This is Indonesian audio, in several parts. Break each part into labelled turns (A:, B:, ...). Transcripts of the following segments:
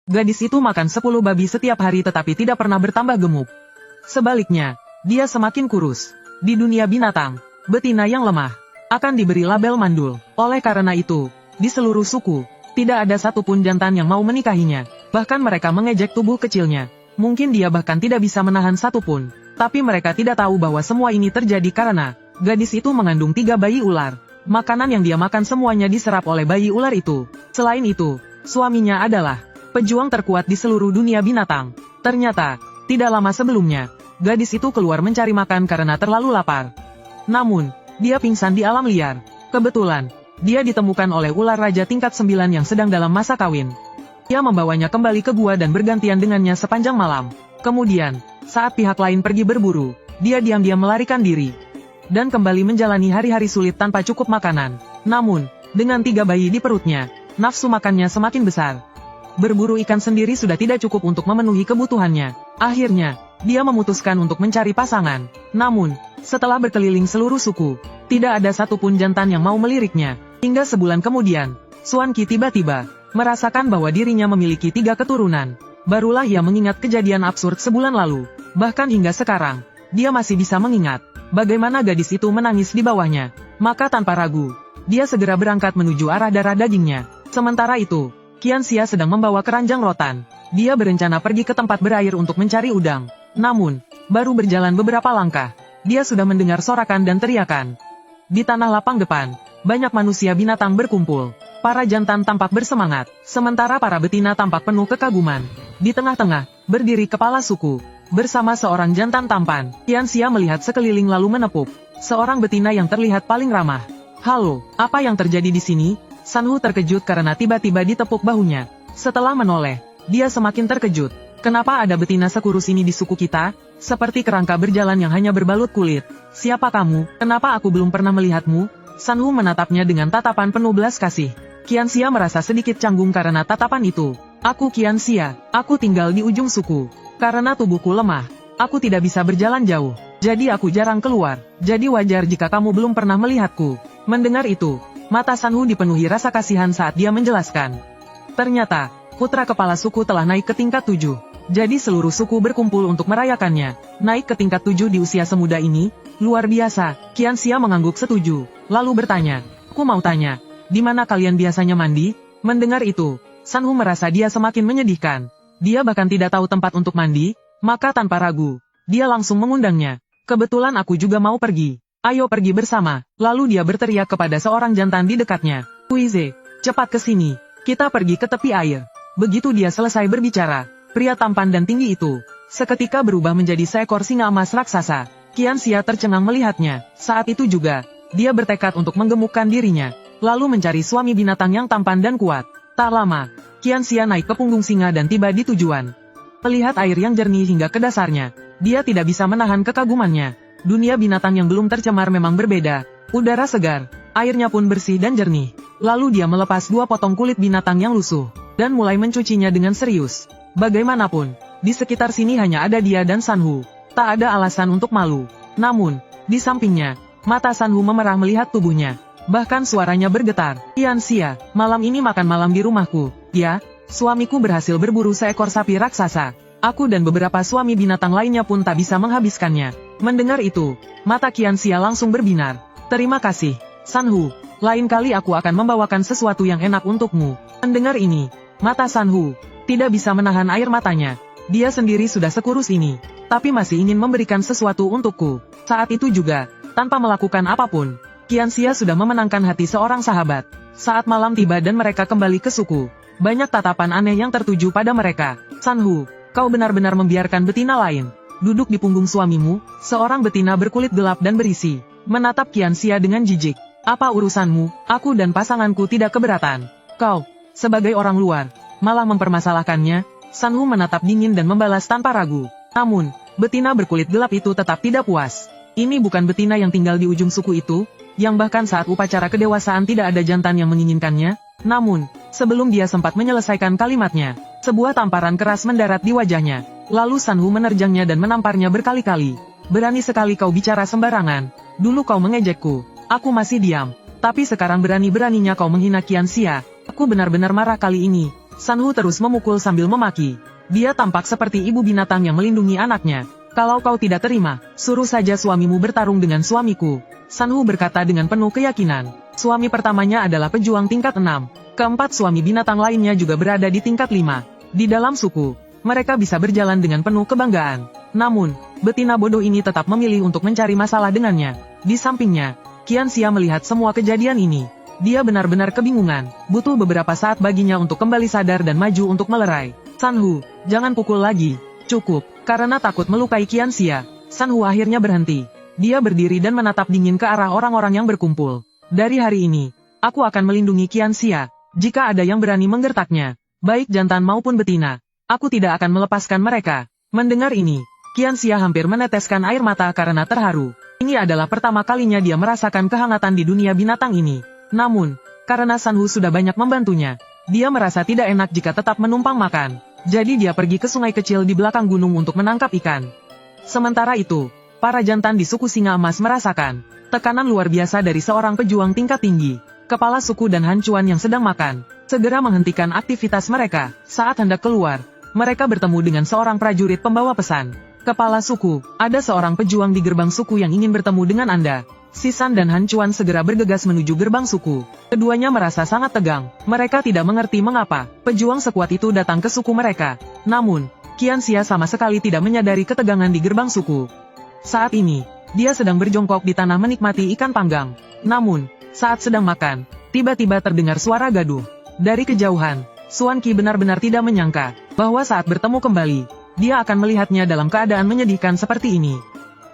A: Gadis itu makan 10 babi setiap hari tetapi tidak pernah bertambah gemuk. Sebaliknya, dia semakin kurus. Di dunia binatang, betina yang lemah akan diberi label mandul. Oleh karena itu, di seluruh suku, tidak ada satupun jantan yang mau menikahinya. Bahkan mereka mengejek tubuh kecilnya. Mungkin dia bahkan tidak bisa menahan satupun. Tapi mereka tidak tahu bahwa semua ini terjadi karena gadis itu mengandung 3 bayi ular. Makanan yang dia makan semuanya diserap oleh bayi ular itu. Selain itu, suaminya adalah pejuang terkuat di seluruh dunia binatang. Ternyata, tidak lama sebelumnya, gadis itu keluar mencari makan karena terlalu lapar. Namun, dia pingsan di alam liar. Kebetulan, dia ditemukan oleh ular raja tingkat 9 yang sedang dalam masa kawin. Dia membawanya kembali ke gua dan bergantian dengannya sepanjang malam. Kemudian, saat pihak lain pergi berburu, dia diam-diam melarikan diri. Dan kembali menjalani hari-hari sulit tanpa cukup makanan. Namun, dengan 3 bayi di perutnya, nafsu makannya semakin besar. Berburu ikan sendiri sudah tidak cukup untuk memenuhi kebutuhannya. Akhirnya, dia memutuskan untuk mencari pasangan. Namun, setelah berkeliling seluruh suku, tidak ada satupun jantan yang mau meliriknya. Hingga sebulan kemudian, Xuan Qi tiba-tiba merasakan bahwa dirinya memiliki 3 keturunan. Barulah ia mengingat kejadian absurd sebulan lalu. Bahkan hingga sekarang, dia masih bisa mengingat bagaimana gadis itu menangis di bawahnya. Maka tanpa ragu, dia segera berangkat menuju arah darah dagingnya. Sementara itu, Qianxia sedang membawa keranjang rotan. Dia berencana pergi ke tempat berair untuk mencari udang. Namun, baru berjalan beberapa langkah, dia sudah mendengar sorakan dan teriakan. Di tanah lapang depan, banyak manusia binatang berkumpul. Para jantan tampak bersemangat, sementara para betina tampak penuh kekaguman. Di tengah-tengah, berdiri kepala suku. Bersama seorang jantan tampan, Qianxia melihat sekeliling lalu menepuk seorang betina yang terlihat paling ramah. "Halo, apa yang terjadi di sini?" Sanhu terkejut karena tiba-tiba ditepuk bahunya. Setelah menoleh, dia semakin terkejut. "Kenapa ada betina sekurus ini di suku kita? Seperti kerangka berjalan yang hanya berbalut kulit. Siapa kamu? Kenapa aku belum pernah melihatmu?" Sanhu menatapnya dengan tatapan penuh belas kasih. Qianxia merasa sedikit canggung karena tatapan itu. "Aku Qianxia, aku tinggal di ujung suku. Karena tubuhku lemah, aku tidak bisa berjalan jauh. Jadi aku jarang keluar. Jadi wajar jika kamu belum pernah melihatku." Mendengar itu, mata Sanhu dipenuhi rasa kasihan saat dia menjelaskan. Ternyata, putra kepala suku telah naik ke tingkat 7. Jadi seluruh suku berkumpul untuk merayakannya. Naik ke tingkat 7 di usia semuda ini, luar biasa. Qianxia mengangguk setuju, lalu bertanya, "Aku mau tanya, di mana kalian biasanya mandi?" Mendengar itu, Sanhu merasa dia semakin menyedihkan. Dia bahkan tidak tahu tempat untuk mandi, maka tanpa ragu, dia langsung mengundangnya. "Kebetulan aku juga mau pergi. Ayo pergi bersama." Lalu dia berteriak kepada seorang jantan di dekatnya, "Huize, cepat ke sini, kita pergi ke tepi air." Begitu dia selesai berbicara, pria tampan dan tinggi itu seketika berubah menjadi seekor singa emas raksasa. Qianxia tercengang melihatnya. Saat itu juga, dia bertekad untuk menggemukkan dirinya, lalu mencari suami binatang yang tampan dan kuat. Tak lama, Qianxia naik ke punggung singa dan tiba di tujuan. Melihat air yang jernih hingga ke dasarnya, dia tidak bisa menahan kekagumannya. Dunia binatang yang belum tercemar memang berbeda. Udara segar, airnya pun bersih dan jernih. Lalu dia melepas 2 potong kulit binatang yang lusuh, dan mulai mencucinya dengan serius. Bagaimanapun, di sekitar sini hanya ada dia dan Sanhu. Tak ada alasan untuk malu. Namun, di sampingnya, mata Sanhu memerah melihat tubuhnya. Bahkan suaranya bergetar. "Qianxia, malam ini makan malam di rumahku." "Ya, suamiku berhasil berburu seekor sapi raksasa. Aku dan beberapa suami binatang lainnya pun tak bisa menghabiskannya." Mendengar itu, mata Qianxia langsung berbinar. "Terima kasih, Sanhu. Lain kali aku akan membawakan sesuatu yang enak untukmu." Mendengar ini, mata Sanhu tidak bisa menahan air matanya. Dia sendiri sudah sekurus ini, tapi masih ingin memberikan sesuatu untukku. Saat itu juga, tanpa melakukan apapun, Qianxia sudah memenangkan hati seorang sahabat. Saat malam tiba dan mereka kembali ke suku, banyak tatapan aneh yang tertuju pada mereka. "Sanhu, kau benar-benar membiarkan betina lain duduk di punggung suamimu?" Seorang betina berkulit gelap dan berisi menatap Qianxia dengan jijik. "Apa urusanmu? Aku dan pasanganku tidak keberatan. Kau, sebagai orang luar, malah mempermasalahkannya." Sanhu menatap dingin dan membalas tanpa ragu. Namun, betina berkulit gelap itu tetap tidak puas. Ini bukan betina yang tinggal di ujung suku itu, yang bahkan saat upacara kedewasaan tidak ada jantan yang menginginkannya. Namun, sebelum dia sempat menyelesaikan kalimatnya, sebuah tamparan keras mendarat di wajahnya. Lalu Sanhu menerjangnya dan menamparnya berkali-kali. "Berani sekali kau bicara sembarangan. Dulu kau mengejekku. Aku masih diam. Tapi sekarang berani-beraninya kau menghina Qianxia. Aku benar-benar marah kali ini." Sanhu terus memukul sambil memaki. Dia tampak seperti ibu binatang yang melindungi anaknya. Kalau kau tidak terima, suruh saja suamimu bertarung dengan suamiku. Sanhu berkata dengan penuh keyakinan. Suami pertamanya adalah pejuang tingkat 6. Keempat suami binatang lainnya juga berada di tingkat 5. Di dalam suku, mereka bisa berjalan dengan penuh kebanggaan. Namun, betina bodoh ini tetap memilih untuk mencari masalah dengannya. Di sampingnya, Qianxia melihat semua kejadian ini. Dia benar-benar kebingungan, butuh beberapa saat baginya untuk kembali sadar dan maju untuk melerai. Sanhu, jangan pukul lagi. Cukup, karena takut melukai Qianxia. Sanhu akhirnya berhenti. Dia berdiri dan menatap dingin ke arah orang-orang yang berkumpul. Dari hari ini, aku akan melindungi Qianxia. Jika ada yang berani menggertaknya, baik jantan maupun betina, aku tidak akan melepaskan mereka. Mendengar ini, Qianxia hampir meneteskan air mata karena terharu. Ini adalah pertama kalinya dia merasakan kehangatan di dunia binatang ini. Namun, karena Sanhu sudah banyak membantunya, dia merasa tidak enak jika tetap menumpang makan. Jadi dia pergi ke sungai kecil di belakang gunung untuk menangkap ikan. Sementara itu, para jantan di suku Singa Emas merasakan tekanan luar biasa dari seorang pejuang tingkat tinggi. Kepala suku dan hancuan yang sedang makan segera menghentikan aktivitas mereka. Saat hendak keluar, mereka bertemu dengan seorang prajurit pembawa pesan. Kepala suku, ada seorang pejuang di gerbang suku yang ingin bertemu dengan Anda. Sisan dan Hancuan segera bergegas menuju gerbang suku. Keduanya merasa sangat tegang. Mereka tidak mengerti mengapa pejuang sekuat itu datang ke suku mereka. Namun, Qianxia sama sekali tidak menyadari ketegangan di gerbang suku. Saat ini, dia sedang berjongkok di tanah menikmati ikan panggang. Namun, saat sedang makan, tiba-tiba terdengar suara gaduh. Dari kejauhan, Xuan Qi benar-benar tidak menyangka bahwa saat bertemu kembali, dia akan melihatnya dalam keadaan menyedihkan seperti ini.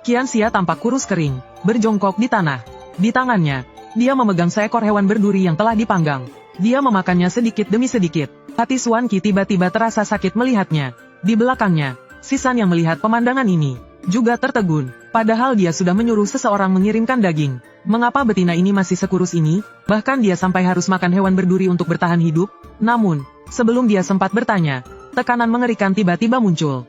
A: Qianxia tampak kurus kering, berjongkok di tanah. Di tangannya, dia memegang seekor hewan berduri yang telah dipanggang. Dia memakannya sedikit demi sedikit. Hati Xuan Qi tiba-tiba terasa sakit melihatnya. Di belakangnya, Sisan yang melihat pemandangan ini juga tertegun, padahal dia sudah menyuruh seseorang mengirimkan daging. Mengapa betina ini masih sekurus ini? Bahkan dia sampai harus makan hewan berduri untuk bertahan hidup. Namun, sebelum dia sempat bertanya, tekanan mengerikan tiba-tiba muncul.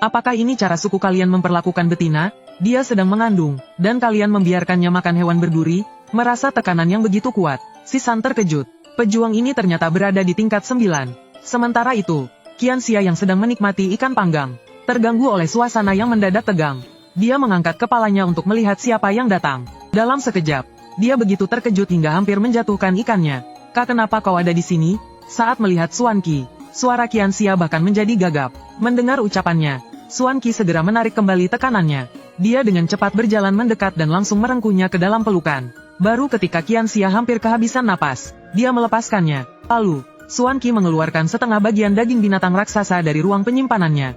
A: Apakah ini cara suku kalian memperlakukan betina? Dia sedang mengandung, dan kalian membiarkannya makan hewan berduri? Merasa tekanan yang begitu kuat, Sisan terkejut. Pejuang ini ternyata berada di tingkat 9. Sementara itu, Qianxia yang sedang menikmati ikan panggang, terganggu oleh suasana yang mendadak tegang. Dia mengangkat kepalanya untuk melihat siapa yang datang. Dalam sekejap, dia begitu terkejut hingga hampir menjatuhkan ikannya. Kak, kenapa kau ada di sini? Saat melihat Xuan Qi, suara Qianxia bahkan menjadi gagap. Mendengar ucapannya, Xuan Qi segera menarik kembali tekanannya. Dia dengan cepat berjalan mendekat dan langsung merengkuhnya ke dalam pelukan. Baru ketika Qianxia hampir kehabisan napas, dia melepaskannya. Lalu, Xuan Qi mengeluarkan setengah bagian daging binatang raksasa dari ruang penyimpanannya.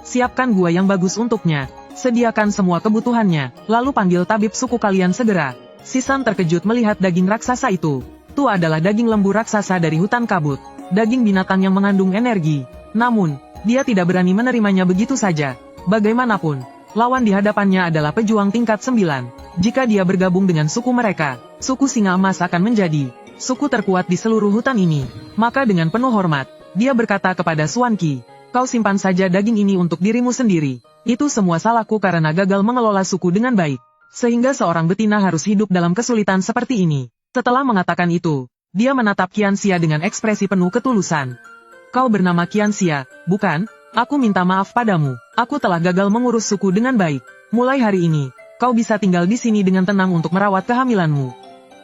A: Siapkan gua yang bagus untuknya. Sediakan semua kebutuhannya, lalu panggil tabib suku kalian segera. Sisan terkejut melihat daging raksasa itu. Itu adalah daging lembu raksasa dari hutan kabut. Daging binatang yang mengandung energi. Namun, dia tidak berani menerimanya begitu saja. Bagaimanapun, lawan di hadapannya adalah pejuang tingkat 9. Jika dia bergabung dengan suku mereka, suku Singa Emas akan menjadi suku terkuat di seluruh hutan ini. Maka dengan penuh hormat, dia berkata kepada Xuan Qi, kau simpan saja daging ini untuk dirimu sendiri. Itu semua salahku karena gagal mengelola suku dengan baik. Sehingga seorang betina harus hidup dalam kesulitan seperti ini. Setelah mengatakan itu, dia menatap Qianxia dengan ekspresi penuh ketulusan. Kau bernama Qianxia, bukan? Aku minta maaf padamu. Aku telah gagal mengurus suku dengan baik. Mulai hari ini, kau bisa tinggal di sini dengan tenang untuk merawat kehamilanmu.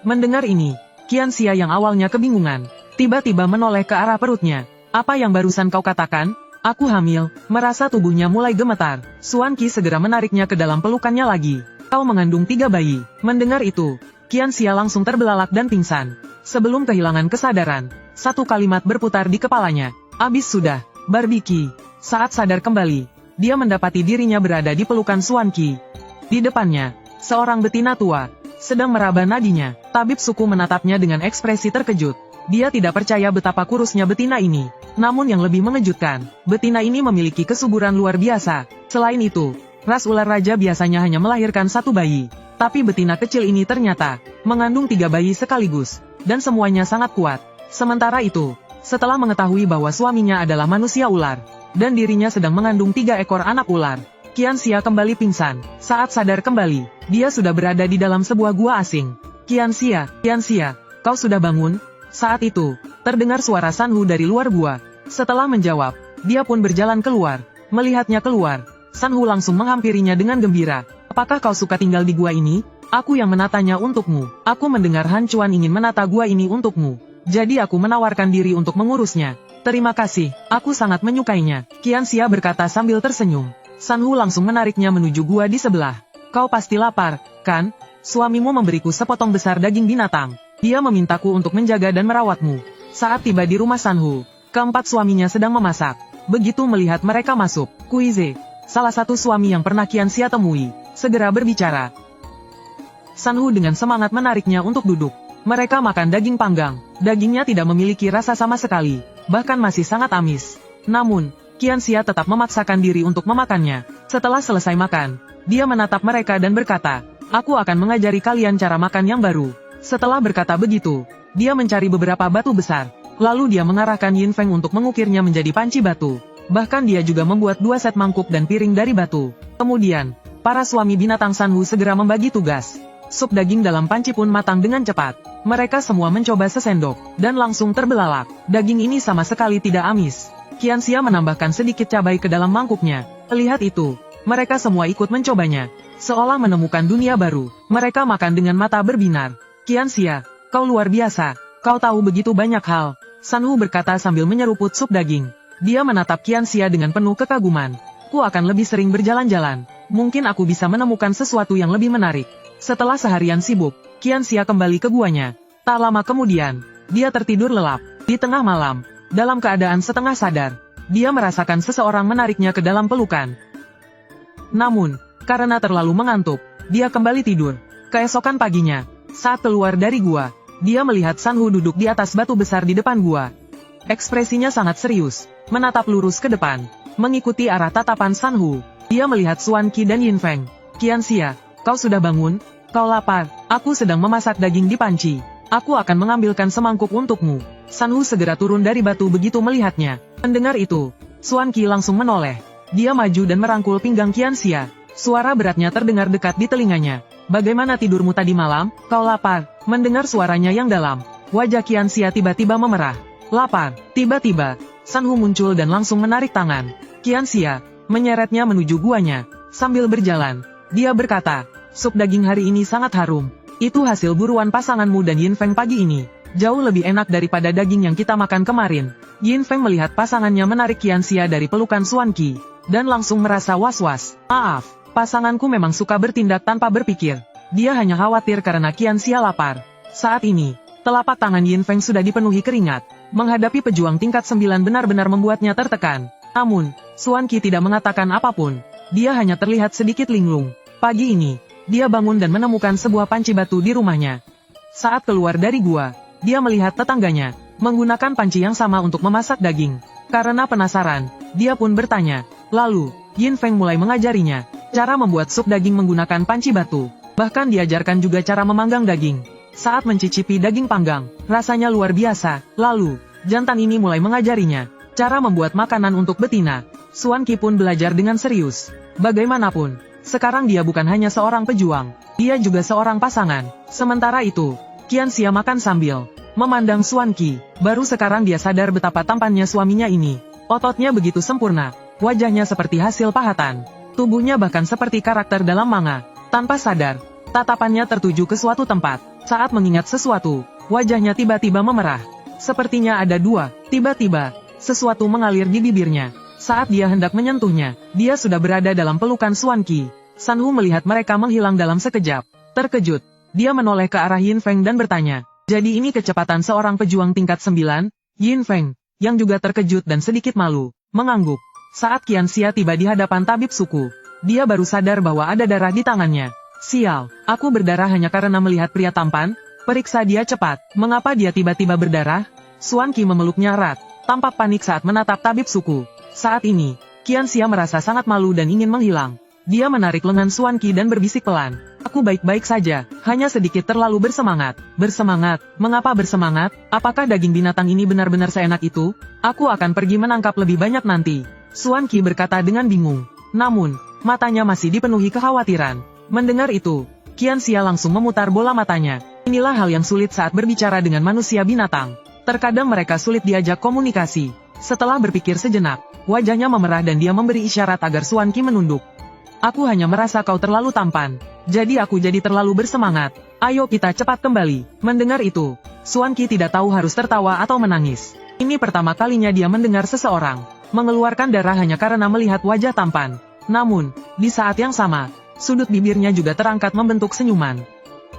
A: Mendengar ini, Qianxia yang awalnya kebingungan, tiba-tiba menoleh ke arah perutnya. Apa yang barusan kau katakan? Aku hamil. Merasa tubuhnya mulai gemetar, Xuan Qi segera menariknya ke dalam pelukannya lagi. Kau mengandung 3 bayi. Mendengar itu, Qianxia langsung terbelalak dan pingsan. Sebelum kehilangan kesadaran, satu kalimat berputar di kepalanya. Abis sudah, Barbiki. Saat sadar kembali, dia mendapati dirinya berada di pelukan Xuan Qi. Di depannya, seorang betina tua sedang meraba nadinya. Tabib suku menatapnya dengan ekspresi terkejut. Dia tidak percaya betapa kurusnya betina ini. Namun yang lebih mengejutkan, betina ini memiliki kesuburan luar biasa. Selain itu, ras ular raja biasanya hanya melahirkan 1 bayi. Tapi betina kecil ini ternyata mengandung 3 bayi sekaligus, dan semuanya sangat kuat. Sementara itu, setelah mengetahui bahwa suaminya adalah manusia ular, dan dirinya sedang mengandung 3 ekor anak ular, Qianxia kembali pingsan. Saat sadar kembali, dia sudah berada di dalam sebuah gua asing. Qianxia, kau sudah bangun? Saat itu, Terdengar suara Sanhu dari luar gua. Setelah menjawab, dia pun berjalan keluar. Melihatnya keluar, Sanhu langsung menghampirinya dengan gembira. Apakah kau suka tinggal di gua ini? Aku yang menatanya untukmu. Aku mendengar Han Chuan ingin menata gua ini untukmu. Jadi aku menawarkan diri untuk mengurusnya. Terima kasih, aku sangat menyukainya. Qianxia berkata sambil tersenyum. Sanhu langsung menariknya menuju gua di sebelah. Kau pasti lapar, kan? Suamimu memberiku sepotong besar daging binatang. Dia memintaku untuk menjaga dan merawatmu. Saat tiba di rumah Sanhu, keempat suaminya sedang memasak. Begitu melihat mereka masuk, Kuize, salah satu suami yang pernah Qianxia temui, segera berbicara. Sanhu dengan semangat menariknya untuk duduk. Mereka makan daging panggang. Dagingnya tidak memiliki rasa sama sekali, bahkan masih sangat amis. Namun, Qianxia tetap memaksakan diri untuk memakannya. Setelah selesai makan, dia menatap mereka dan berkata, aku akan mengajari kalian cara makan yang baru. Setelah berkata begitu, dia mencari beberapa batu besar. Lalu dia mengarahkan Yin Feng untuk mengukirnya menjadi panci batu. Bahkan dia juga membuat 2 set mangkuk dan piring dari batu. Kemudian, para suami binatang Sanhu segera membagi tugas. Sup daging dalam panci pun matang dengan cepat. Mereka semua mencoba sesendok, dan langsung terbelalak. Daging ini sama sekali tidak amis. Qianxia menambahkan sedikit cabai ke dalam mangkuknya. Melihat itu, mereka semua ikut mencobanya. Seolah menemukan dunia baru, mereka makan dengan mata berbinar. Qianxia, kau luar biasa. Kau tahu begitu banyak hal. Sanhu berkata sambil menyeruput sup daging. Dia menatap Qianxia dengan penuh kekaguman. Ku akan lebih sering berjalan-jalan. Mungkin aku bisa menemukan sesuatu yang lebih menarik. Setelah seharian sibuk, Qianxia kembali ke guanya. Tak lama kemudian, dia tertidur lelap. Di tengah malam, dalam keadaan setengah sadar, dia merasakan seseorang menariknya ke dalam pelukan. Namun, karena terlalu mengantuk, dia kembali tidur. Keesokan paginya, saat keluar dari gua, dia melihat Sanhu duduk di atas batu besar di depan gua. Ekspresinya sangat serius, menatap lurus ke depan. Mengikuti arah tatapan Sanhu, dia melihat Xuan Qi dan Yin Feng. Qianxia, kau sudah bangun? Kau lapar? Aku sedang memasak daging di panci. Aku akan mengambilkan semangkuk untukmu. Sanhu segera turun dari batu begitu melihatnya. Mendengar itu, Xuan Qi langsung menoleh. Dia maju dan merangkul pinggang Qianxia. Suara beratnya terdengar dekat di telinganya. Bagaimana tidurmu tadi malam? Kau lapar? Mendengar suaranya yang dalam, wajah Qianxia tiba-tiba memerah. Lapar. Tiba-tiba, Sanhu muncul dan langsung menarik tangan Qianxia, menyeretnya menuju guanya. Sambil berjalan, dia berkata, sup daging hari ini sangat harum. Itu hasil buruan pasanganmu dan Yin Feng pagi ini. Jauh lebih enak daripada daging yang kita makan kemarin. Yin Feng melihat pasangannya menarik Qianxia dari pelukan Xuan Qi, dan langsung merasa was-was. Maaf. Pasanganku memang suka bertindak tanpa berpikir. Dia hanya khawatir karena Qianxia lapar. Saat ini, telapak tangan Yin Feng sudah dipenuhi keringat. Menghadapi pejuang tingkat 9 benar-benar membuatnya tertekan. Namun, Xuan Qi tidak mengatakan apapun. Dia hanya terlihat sedikit linglung. Pagi ini, dia bangun dan menemukan sebuah panci batu di rumahnya. Saat keluar dari gua, dia melihat tetangganya menggunakan panci yang sama untuk memasak daging. Karena penasaran, dia pun bertanya. Lalu, Yin Feng mulai mengajarinya cara membuat sup daging menggunakan panci batu. Bahkan diajarkan juga cara memanggang daging. Saat mencicipi daging panggang, rasanya luar biasa. Lalu, jantan ini mulai mengajarinya cara membuat makanan untuk betina. Xuan Qi pun belajar dengan serius. Bagaimanapun, sekarang dia bukan hanya seorang pejuang, dia juga seorang pasangan. Sementara itu, Qianxia makan sambil memandang Xuan Qi. Baru sekarang dia sadar betapa tampannya suaminya ini. Ototnya begitu sempurna, wajahnya seperti hasil pahatan. Tubuhnya bahkan seperti karakter dalam manga. Tanpa sadar, tatapannya tertuju ke suatu tempat. Saat mengingat sesuatu, wajahnya tiba-tiba memerah. Sepertinya ada dua. Tiba-tiba, sesuatu mengalir di bibirnya. Saat dia hendak menyentuhnya, dia sudah berada dalam pelukan Xuan Qi. Sanhu melihat mereka menghilang dalam sekejap. Terkejut, dia menoleh ke arah Yin Feng dan bertanya, jadi ini kecepatan seorang pejuang tingkat 9? Yin Feng, yang juga terkejut dan sedikit malu, mengangguk. Saat Qianxia tiba di hadapan tabib suku, dia baru sadar bahwa ada darah di tangannya. Sial, aku berdarah hanya karena melihat pria tampan? Periksa dia cepat. Mengapa dia tiba-tiba berdarah? Xuan Qi memeluknya erat, tampak panik saat menatap tabib suku. Saat ini, Qianxia merasa sangat malu dan ingin menghilang. Dia menarik lengan Xuan Qi dan berbisik pelan. Aku baik-baik saja, hanya sedikit terlalu bersemangat. Bersemangat? Mengapa bersemangat? Apakah daging binatang ini benar-benar seenak itu? Aku akan pergi menangkap lebih banyak nanti. Xuan Qi berkata dengan bingung. Namun, matanya masih dipenuhi kekhawatiran. Mendengar itu, Qianxia langsung memutar bola matanya. Inilah hal yang sulit saat berbicara dengan manusia binatang. Terkadang mereka sulit diajak komunikasi. Setelah berpikir sejenak, wajahnya memerah dan dia memberi isyarat agar Xuan Qi menunduk. Aku hanya merasa kau terlalu tampan. Jadi aku jadi terlalu bersemangat. Ayo kita cepat kembali. Mendengar itu, Xuan Qi tidak tahu harus tertawa atau menangis. Ini pertama kalinya dia mendengar seseorang mengeluarkan darah hanya karena melihat wajah tampan. Namun, di saat yang sama, sudut bibirnya juga terangkat membentuk senyuman.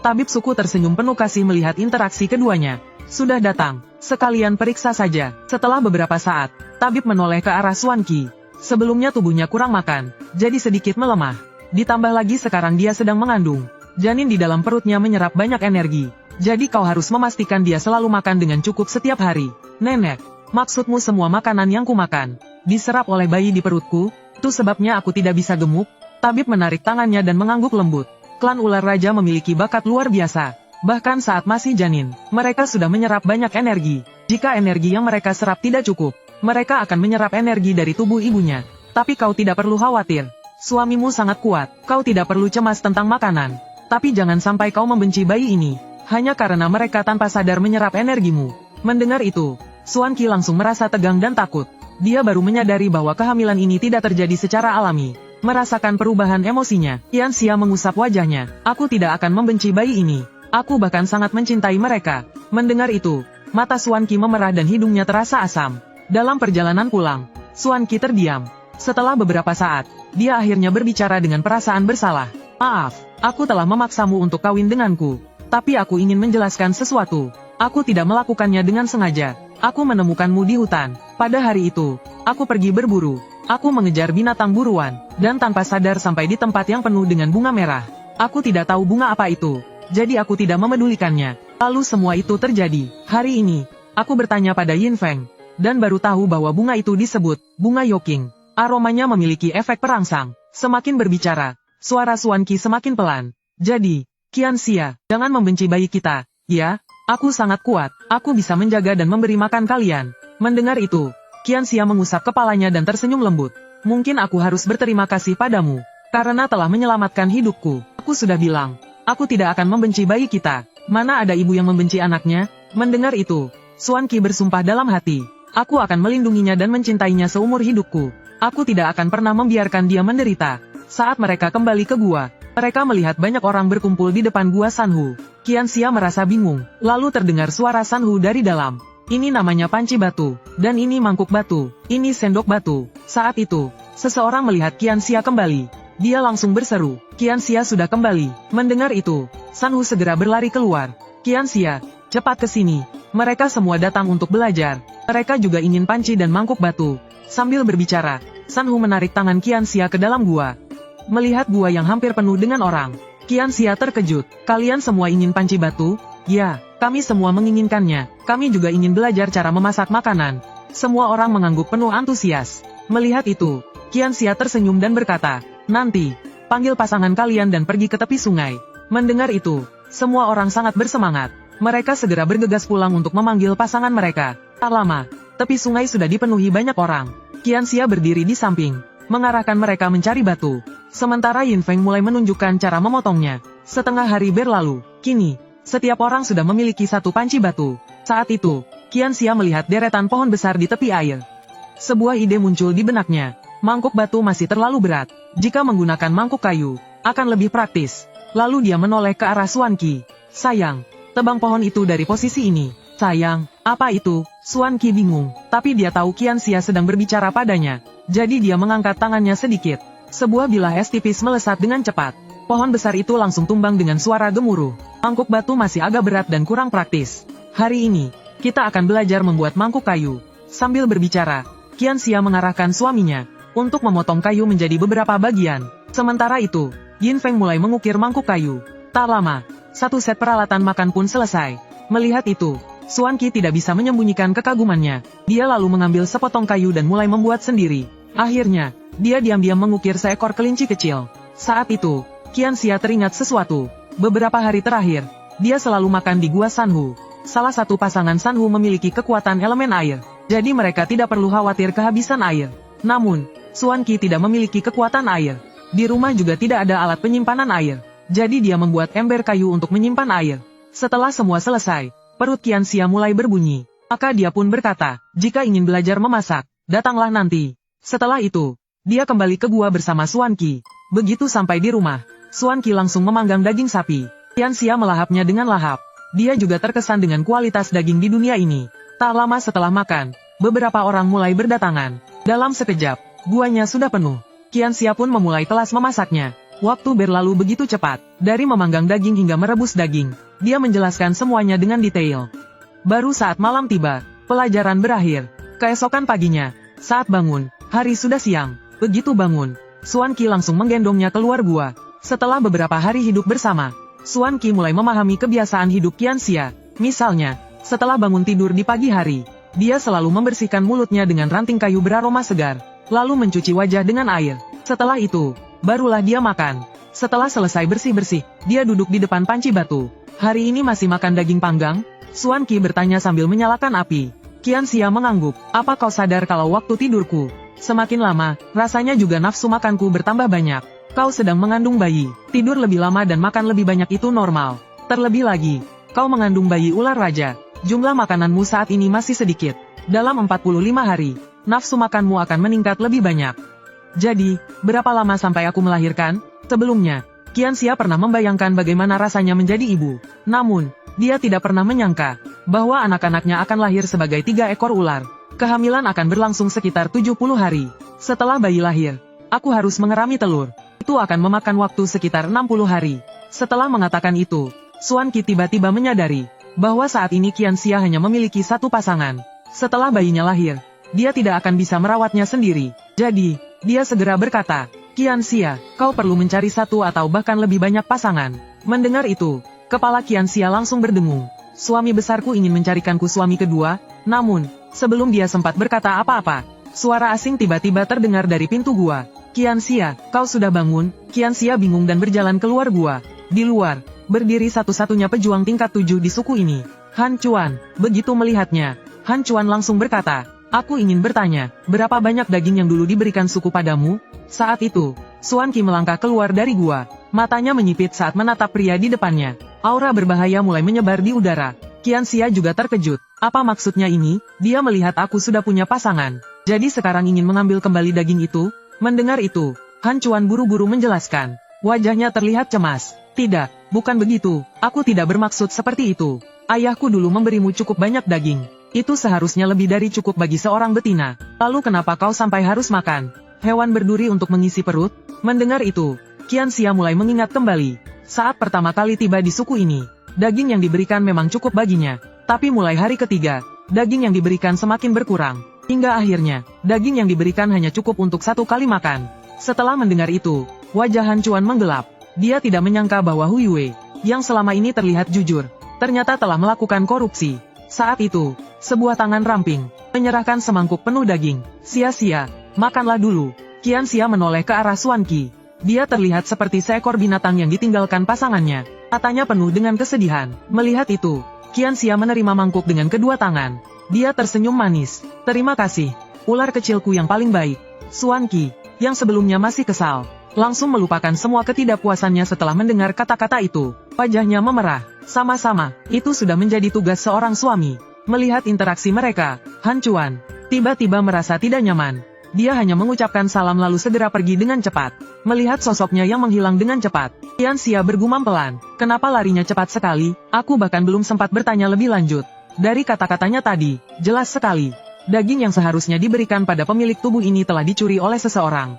A: Tabib suku tersenyum penuh kasih melihat interaksi keduanya. Sudah datang, sekalian periksa saja. Setelah beberapa saat, tabib menoleh ke arah Xuan Qi. Sebelumnya tubuhnya kurang makan, jadi sedikit melemah. Ditambah lagi sekarang dia sedang mengandung. Janin di dalam perutnya menyerap banyak energi. Jadi kau harus memastikan dia selalu makan dengan cukup setiap hari. Nenek, maksudmu semua makanan yang kumakan diserap oleh bayi di perutku? Itu sebabnya aku tidak bisa gemuk? Tabib menarik tangannya dan mengangguk lembut. Klan ular raja memiliki bakat luar biasa. Bahkan saat masih janin, mereka sudah menyerap banyak energi. Jika energi yang mereka serap tidak cukup, mereka akan menyerap energi dari tubuh ibunya. Tapi kau tidak perlu khawatir. Suamimu sangat kuat, kau tidak perlu cemas tentang makanan. Tapi jangan sampai kau membenci bayi ini, hanya karena mereka tanpa sadar menyerap energimu. Mendengar itu, Xuan Qi langsung merasa tegang dan takut. Dia baru menyadari bahwa kehamilan ini tidak terjadi secara alami. Merasakan perubahan emosinya, Qian Xia mengusap wajahnya. Aku tidak akan membenci bayi ini. Aku bahkan sangat mencintai mereka. Mendengar itu, mata Xuan Qi memerah dan hidungnya terasa asam. Dalam perjalanan pulang, Xuan Qi terdiam. Setelah beberapa saat, dia akhirnya berbicara dengan perasaan bersalah. Maaf, aku telah memaksamu untuk kawin denganku. Tapi aku ingin menjelaskan sesuatu. Aku tidak melakukannya dengan sengaja. Aku menemukanmu di hutan. Pada hari itu, aku pergi berburu. Aku mengejar binatang buruan, dan tanpa sadar sampai di tempat yang penuh dengan bunga merah. Aku tidak tahu bunga apa itu, jadi aku tidak memedulikannya. Lalu semua itu terjadi. Hari ini, aku bertanya pada Yin Feng, dan baru tahu bahwa bunga itu disebut bunga Yoking. Aromanya memiliki efek perangsang. Semakin berbicara, suara Xuan Qi semakin pelan. Jadi, Qian Xia, jangan membenci bayi kita. Ya, aku sangat kuat. Aku bisa menjaga dan memberi makan kalian. Mendengar itu, Qian Xia mengusap kepalanya dan tersenyum lembut. Mungkin aku harus berterima kasih padamu, karena telah menyelamatkan hidupku. Aku sudah bilang, aku tidak akan membenci bayi kita. Mana ada ibu yang membenci anaknya? Mendengar itu, Xuan Qi bersumpah dalam hati. Aku akan melindunginya dan mencintainya seumur hidupku. Aku tidak akan pernah membiarkan dia menderita. Saat mereka kembali ke gua, mereka melihat banyak orang berkumpul di depan gua Sanhu. Qian Xia merasa bingung, lalu terdengar suara Sanhu dari dalam. Ini namanya panci batu, dan ini mangkuk batu, ini sendok batu. Saat itu, seseorang melihat Qian Xia kembali. Dia langsung berseru, Qian Xia sudah kembali. Mendengar itu, Sanhu segera berlari keluar. Qian Xia, cepat ke sini. Mereka semua datang untuk belajar. Mereka juga ingin panci dan mangkuk batu. Sambil berbicara, Sanhu menarik tangan Qian Xia ke dalam gua. Melihat gua yang hampir penuh dengan orang, Qian Xia terkejut. Kalian semua ingin panci batu? Ya, kami semua menginginkannya. Kami juga ingin belajar cara memasak makanan. Semua orang mengangguk penuh antusias. Melihat itu, Qian Xia tersenyum dan berkata, nanti, panggil pasangan kalian dan pergi ke tepi sungai. Mendengar itu, semua orang sangat bersemangat. Mereka segera bergegas pulang untuk memanggil pasangan mereka. Tak lama, tepi sungai sudah dipenuhi banyak orang. Qian Xia berdiri di samping, mengarahkan mereka mencari batu. Sementara Yin Feng mulai menunjukkan cara memotongnya. Setengah hari berlalu, kini, setiap orang sudah memiliki satu panci batu. Saat itu, Qian Xia melihat deretan pohon besar di tepi air. Sebuah ide muncul di benaknya. Mangkuk batu masih terlalu berat. Jika menggunakan mangkuk kayu, akan lebih praktis. Lalu dia menoleh ke arah Xuan Qi. Sayang, tebang pohon itu dari posisi ini. Sayang, apa itu? Xuan Qi bingung, tapi dia tahu Qian Xia sedang berbicara padanya. Jadi dia mengangkat tangannya sedikit. Sebuah bilah es tipis melesat dengan cepat. Pohon besar itu langsung tumbang dengan suara gemuruh. Mangkuk batu masih agak berat dan kurang praktis. Hari ini, kita akan belajar membuat mangkuk kayu. Sambil berbicara, Qian Xia mengarahkan suaminya untuk memotong kayu menjadi beberapa bagian. Sementara itu, Yin Feng mulai mengukir mangkuk kayu. Tak lama, satu set peralatan makan pun selesai. Melihat itu, Xuan Qi tidak bisa menyembunyikan kekagumannya. Dia lalu mengambil sepotong kayu dan mulai membuat sendiri. Akhirnya, dia diam-diam mengukir seekor kelinci kecil. Saat itu, Qian Xia teringat sesuatu. Beberapa hari terakhir, dia selalu makan di gua Sanhu. Salah satu pasangan Sanhu memiliki kekuatan elemen air, jadi mereka tidak perlu khawatir kehabisan air. Namun, Xuan Qi tidak memiliki kekuatan air. Di rumah juga tidak ada alat penyimpanan air, jadi dia membuat ember kayu untuk menyimpan air. Setelah semua selesai, perut Qian Xia mulai berbunyi. Maka dia pun berkata, jika ingin belajar memasak, datanglah nanti. Setelah itu, dia kembali ke gua bersama Xuan Qi. Begitu sampai di rumah, Xuan Qi langsung memanggang daging sapi. Qianxia melahapnya dengan lahap. Dia juga terkesan dengan kualitas daging di dunia ini. Tak lama setelah makan, beberapa orang mulai berdatangan. Dalam sekejap, guanya sudah penuh. Qianxia pun memulai kelas memasaknya. Waktu berlalu begitu cepat. Dari memanggang daging hingga merebus daging, dia menjelaskan semuanya dengan detail. Baru saat malam tiba, pelajaran berakhir. Keesokan paginya, saat bangun, hari sudah siang. Begitu bangun, Xuan Qi langsung menggendongnya keluar gua. Setelah beberapa hari hidup bersama, Xuan Qi mulai memahami kebiasaan hidup Qianxia. Misalnya, setelah bangun tidur di pagi hari, dia selalu membersihkan mulutnya dengan ranting kayu beraroma segar, lalu mencuci wajah dengan air. Setelah itu, barulah dia makan. Setelah selesai bersih-bersih, dia duduk di depan panci batu. Hari ini masih makan daging panggang? Xuan Qi bertanya sambil menyalakan api. Qianxia mengangguk, apa kau sadar kalau waktu tidurku semakin lama, rasanya juga nafsu makanku bertambah banyak. Kau sedang mengandung bayi, tidur lebih lama dan makan lebih banyak itu normal. Terlebih lagi, kau mengandung bayi ular raja. Jumlah makananmu saat ini masih sedikit. Dalam 45 hari, nafsu makanmu akan meningkat lebih banyak. Jadi, berapa lama sampai aku melahirkan? Sebelumnya, Qianxia pernah membayangkan bagaimana rasanya menjadi ibu. Namun, dia tidak pernah menyangka bahwa anak-anaknya akan lahir sebagai 3 ekor ular. Kehamilan akan berlangsung sekitar 70 hari. Setelah bayi lahir, aku harus mengerami telur. Itu akan memakan waktu sekitar 60 hari. Setelah mengatakan itu, Xuan Qi tiba-tiba menyadari bahwa saat ini Qianxia hanya memiliki satu pasangan. Setelah bayinya lahir, dia tidak akan bisa merawatnya sendiri. Jadi, dia segera berkata, Qianxia, kau perlu mencari satu atau bahkan lebih banyak pasangan. Mendengar itu, kepala Qianxia langsung berdengung. Suami besarku ingin mencarikanku suami kedua, namun, sebelum dia sempat berkata apa-apa, suara asing tiba-tiba terdengar dari pintu gua. Qianxia, kau sudah bangun? Qianxia bingung dan berjalan keluar gua. Di luar, berdiri satu-satunya pejuang tingkat 7 di suku ini, Han Chuan. Begitu melihatnya, Han Chuan langsung berkata, aku ingin bertanya, berapa banyak daging yang dulu diberikan suku padamu? Saat itu, Xuan Qi melangkah keluar dari gua. Matanya menyipit saat menatap pria di depannya. Aura berbahaya mulai menyebar di udara. Qianxia juga terkejut. Apa maksudnya ini? Dia melihat aku sudah punya pasangan. Jadi sekarang ingin mengambil kembali daging itu? Mendengar itu, Han Chuan buru-buru menjelaskan. Wajahnya terlihat cemas. Tidak, bukan begitu. Aku tidak bermaksud seperti itu. Ayahku dulu memberimu cukup banyak daging. Itu seharusnya lebih dari cukup bagi seorang betina. Lalu kenapa kau sampai harus makan hewan berduri untuk mengisi perut? Mendengar itu, Qianxia mulai mengingat kembali. Saat pertama kali tiba di suku ini, daging yang diberikan memang cukup baginya. Tapi mulai hari ketiga, daging yang diberikan semakin berkurang. Hingga akhirnya, daging yang diberikan hanya cukup untuk 1 kali makan. Setelah mendengar itu, wajah Han Chuan menggelap. Dia tidak menyangka bahwa Hu Yue, yang selama ini terlihat jujur, ternyata telah melakukan korupsi. Saat itu, sebuah tangan ramping menyerahkan semangkuk penuh daging. Sia-sia, makanlah dulu. Qianxia menoleh ke arah Xuan Qi. Dia terlihat seperti seekor binatang yang ditinggalkan pasangannya. Matanya penuh dengan kesedihan. Melihat itu, Qianxia menerima mangkuk dengan kedua tangan. Dia tersenyum manis. Terima kasih, ular kecilku yang paling baik. Xuan Qi, yang sebelumnya masih kesal, langsung melupakan semua ketidakpuasannya setelah mendengar kata-kata itu. Wajahnya memerah. Sama-sama, itu sudah menjadi tugas seorang suami. Melihat interaksi mereka, Han Chuan tiba-tiba merasa tidak nyaman. Dia hanya mengucapkan salam lalu segera pergi dengan cepat. Melihat sosoknya yang menghilang dengan cepat, Qianxia bergumam pelan. Kenapa larinya cepat sekali? Aku bahkan belum sempat bertanya lebih lanjut. Dari kata-katanya tadi, jelas sekali. Daging yang seharusnya diberikan pada pemilik tubuh ini telah dicuri oleh seseorang.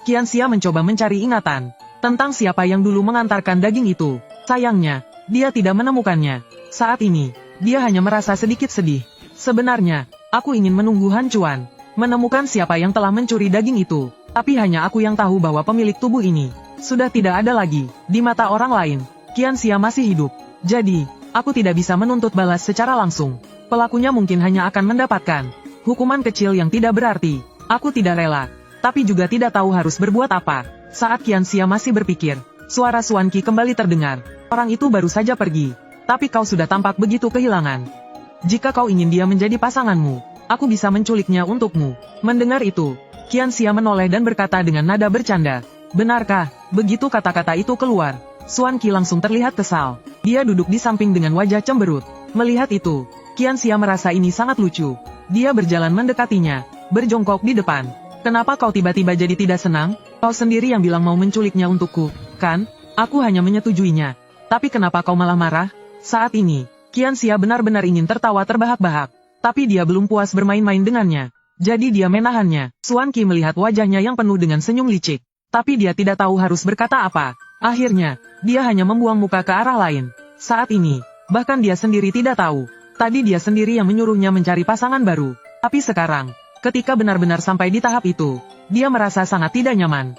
A: Qianxia mencoba mencari ingatan tentang siapa yang dulu mengantarkan daging itu. Sayangnya, dia tidak menemukannya. Saat ini, dia hanya merasa sedikit sedih. Sebenarnya, aku ingin menunggu Han Chuan menemukan siapa yang telah mencuri daging itu. Tapi hanya aku yang tahu bahwa pemilik tubuh ini sudah tidak ada lagi. Di mata orang lain, Qianxia masih hidup. Jadi, aku tidak bisa menuntut balas secara langsung. Pelakunya mungkin hanya akan mendapatkan hukuman kecil yang tidak berarti. Aku tidak rela, tapi juga tidak tahu harus berbuat apa. Saat Qianxia masih berpikir, suara Xuan Qi kembali terdengar. Orang itu baru saja pergi, tapi kau sudah tampak begitu kehilangan. Jika kau ingin dia menjadi pasanganmu, aku bisa menculiknya untukmu. Mendengar itu, Qianxia menoleh dan berkata dengan nada bercanda. Benarkah? Begitu kata-kata itu keluar, Xuan Qi langsung terlihat kesal. Dia duduk di samping dengan wajah cemberut. Melihat itu, Qian Xia merasa ini sangat lucu. Dia berjalan mendekatinya, berjongkok di depan. Kenapa kau tiba-tiba jadi tidak senang? Kau sendiri yang bilang mau menculiknya untukku, kan? Aku hanya menyetujuinya. Tapi kenapa kau malah marah? Saat ini, Qian Xia benar-benar ingin tertawa terbahak-bahak. Tapi dia belum puas bermain-main dengannya. Jadi dia menahannya. Xuan Qi melihat wajahnya yang penuh dengan senyum licik. Tapi dia tidak tahu harus berkata apa. Akhirnya, dia hanya membuang muka ke arah lain. Saat ini, bahkan dia sendiri tidak tahu. Tadi dia sendiri yang menyuruhnya mencari pasangan baru. Tapi sekarang, ketika benar-benar sampai di tahap itu, dia merasa sangat tidak nyaman.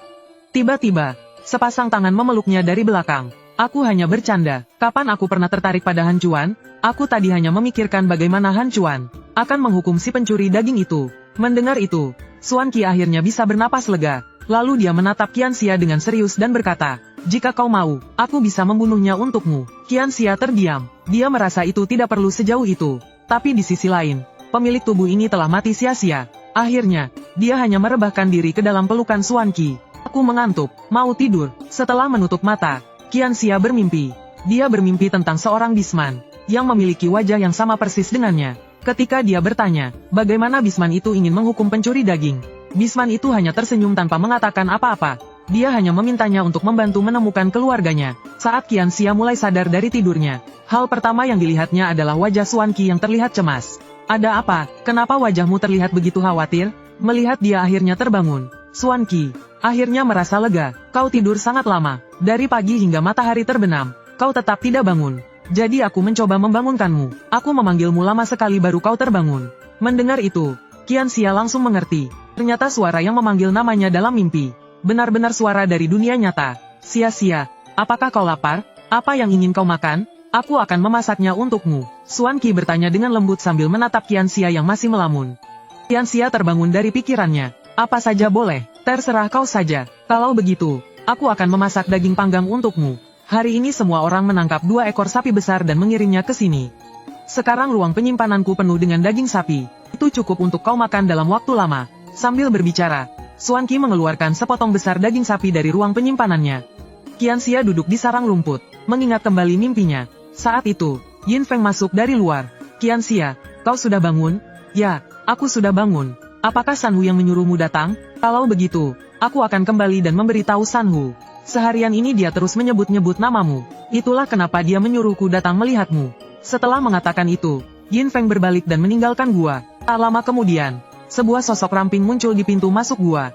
A: Tiba-tiba, sepasang tangan memeluknya dari belakang. Aku hanya bercanda. Kapan aku pernah tertarik pada Han Chuan? Aku tadi hanya memikirkan bagaimana Han Chuan akan menghukum si pencuri daging itu. Mendengar itu, Xuan Qi akhirnya bisa bernapas lega. Lalu dia menatap Qian Xia dengan serius dan berkata, "Jika kau mau, aku bisa membunuhnya untukmu." Qian Xia terdiam. Dia merasa itu tidak perlu sejauh itu. Tapi di sisi lain, pemilik tubuh ini telah mati sia-sia. Akhirnya, dia hanya merebahkan diri ke dalam pelukan Xuan Qi. Aku mengantuk, mau tidur. Setelah menutup mata, Qian Xia bermimpi. Dia bermimpi tentang seorang bisman yang memiliki wajah yang sama persis dengannya. Ketika dia bertanya, bagaimana bisman itu ingin menghukum pencuri daging, bisman itu hanya tersenyum tanpa mengatakan apa-apa. Dia hanya memintanya untuk membantu menemukan keluarganya. Saat Qian Xia mulai sadar dari tidurnya, hal pertama yang dilihatnya adalah wajah Xuan Qi yang terlihat cemas. "Ada apa? Kenapa wajahmu terlihat begitu khawatir?" Melihat dia akhirnya terbangun, Xuan Qi akhirnya merasa lega. "Kau tidur sangat lama. Dari pagi hingga matahari terbenam, kau tetap tidak bangun. Jadi aku mencoba membangunkanmu. Aku memanggilmu lama sekali baru kau terbangun." Mendengar itu, Qian Xia langsung mengerti. Ternyata suara yang memanggil namanya dalam mimpi benar-benar suara dari dunia nyata. "Xia, apakah kau lapar? Apa yang ingin kau makan? Aku akan memasaknya untukmu." Xuan Qi bertanya dengan lembut sambil menatap Qian Xia yang masih melamun. Qian Xia terbangun dari pikirannya. "Apa saja boleh, terserah kau saja. Kalau begitu, aku akan memasak daging panggang untukmu." Hari ini semua orang menangkap 2 ekor sapi besar dan mengirimnya ke sini. Sekarang ruang penyimpananku penuh dengan daging sapi. Itu cukup untuk kau makan dalam waktu lama. Sambil berbicara, Xuan Qi mengeluarkan sepotong besar daging sapi dari ruang penyimpanannya. Qian Xia duduk di sarang rumput, mengingat kembali mimpinya. Saat itu, Yin Feng masuk dari luar. "Qian Xia, kau sudah bangun?" "Ya, aku sudah bangun. Apakah Sanhu yang menyuruhmu datang?" "Kalau begitu, aku akan kembali dan memberitahu Sanhu. Seharian ini dia terus menyebut-nyebut namamu. Itulah kenapa dia menyuruhku datang melihatmu." Setelah mengatakan itu, Yin Feng berbalik dan meninggalkan gua. Tak lama kemudian, sebuah sosok ramping muncul di pintu masuk gua.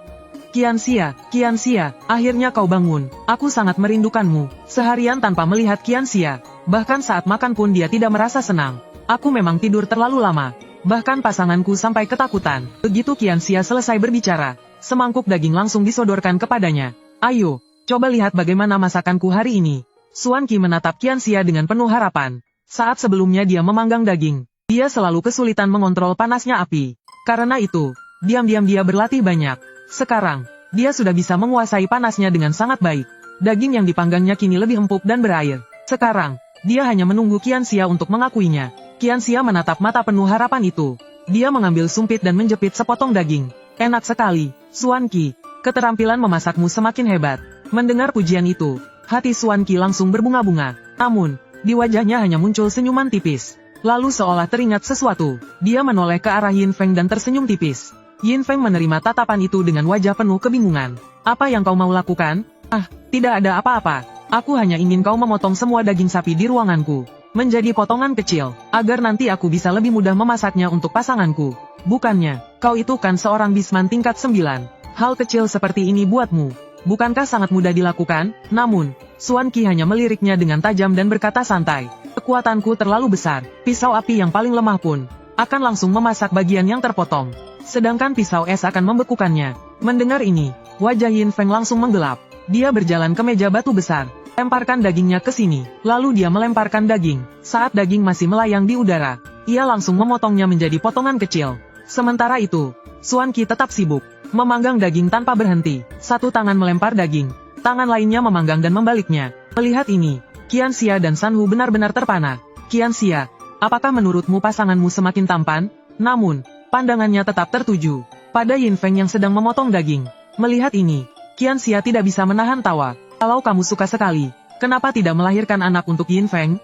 A: Qian Xia, akhirnya kau bangun. Aku sangat merindukanmu." Seharian tanpa melihat Qian Xia, bahkan saat makan pun dia tidak merasa senang. "Aku memang tidur terlalu lama. Bahkan pasanganku sampai ketakutan." Begitu Qian Xia selesai berbicara, semangkuk daging langsung disodorkan kepadanya. "Ayo, coba lihat bagaimana masakanku hari ini." Xuan Qi menatap Qian Xia dengan penuh harapan. Saat sebelumnya dia memanggang daging, dia selalu kesulitan mengontrol panasnya api. Karena itu, diam-diam dia berlatih banyak. Sekarang, dia sudah bisa menguasai panasnya dengan sangat baik. Daging yang dipanggangnya kini lebih empuk dan berair. Sekarang, dia hanya menunggu Qian Xia untuk mengakuinya. Qian Xia menatap mata penuh harapan itu. Dia mengambil sumpit dan menjepit sepotong daging. "Enak sekali, Xuan Qi. Keterampilan memasakmu semakin hebat." Mendengar pujian itu, hati Xuan Qi langsung berbunga-bunga. Namun, di wajahnya hanya muncul senyuman tipis. Lalu seolah teringat sesuatu, dia menoleh ke arah Yin Feng dan tersenyum tipis. Yin Feng menerima tatapan itu dengan wajah penuh kebingungan. "Apa yang kau mau lakukan?" "Ah, tidak ada apa-apa. Aku hanya ingin kau memotong semua daging sapi di ruanganku menjadi potongan kecil, agar nanti aku bisa lebih mudah memasaknya untuk pasanganku." "Bukannya, kau itu kan seorang bisman tingkat 9. Hal kecil seperti ini buatmu bukankah sangat mudah dilakukan?" Namun, Xuan Qi hanya meliriknya dengan tajam dan berkata santai, "Kekuatanku terlalu besar. Pisau api yang paling lemah pun akan langsung memasak bagian yang terpotong. Sedangkan pisau es akan membekukannya." Mendengar ini, wajah Yin Feng langsung menggelap. Dia berjalan ke meja batu besar, lemparkan dagingnya ke sini, lalu dia melemparkan daging. Saat daging masih melayang di udara, ia langsung memotongnya menjadi potongan kecil. Sementara itu, Xuan Qi tetap sibuk memanggang daging tanpa berhenti. Satu tangan melempar daging, tangan lainnya memanggang dan membaliknya. Melihat ini, Qian Xia dan Sanhu benar-benar terpana. "Qian Xia, apakah menurutmu pasanganmu semakin tampan?" Namun, pandangannya tetap tertuju pada Yin Feng yang sedang memotong daging. Melihat ini, Qian Xia tidak bisa menahan tawa. "Kalau kamu suka sekali, kenapa tidak melahirkan anak untuk Yin Feng?"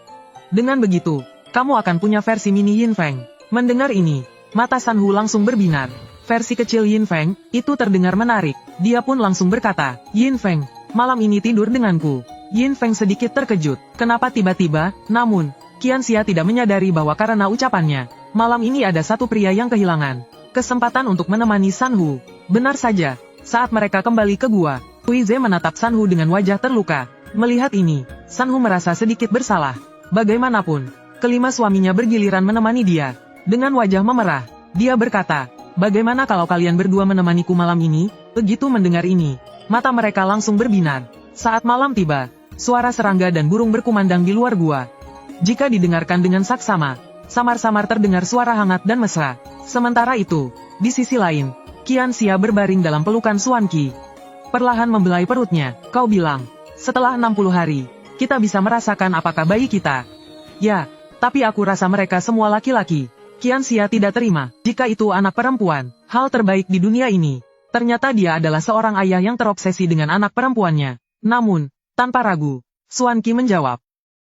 A: Dengan begitu, kamu akan punya versi mini Yin Feng. Mendengar ini, mata Sanhu langsung berbinar. Versi kecil Yin Feng, itu terdengar menarik. Dia pun langsung berkata, Yin Feng, malam ini tidur denganku. Yin Feng sedikit terkejut. Kenapa tiba-tiba? Namun, Qianxia tidak menyadari bahwa karena ucapannya, malam ini ada satu pria yang kehilangan kesempatan untuk menemani Sanhu. Benar saja, saat mereka kembali ke gua, Huize menatap Sanhu dengan wajah terluka. Melihat ini, Sanhu merasa sedikit bersalah. Bagaimanapun, kelima suaminya bergiliran menemani dia. Dengan wajah memerah, dia berkata, bagaimana kalau kalian berdua menemaniku malam ini? Begitu mendengar ini, mata mereka langsung berbinar. Saat malam tiba, suara serangga dan burung berkumandang di luar gua. Jika didengarkan dengan saksama, samar-samar terdengar suara hangat dan mesra. Sementara itu, di sisi lain, Qianxia berbaring dalam pelukan Xuan Qi. Perlahan membelai perutnya, kau bilang, setelah 60 hari, kita bisa merasakan apakah bayi kita. Ya, tapi aku rasa mereka semua laki-laki. Qianxia tidak terima, jika itu anak perempuan, hal terbaik di dunia ini. Ternyata dia adalah seorang ayah yang terobsesi dengan anak perempuannya. Namun, tanpa ragu, Xuan Qi menjawab,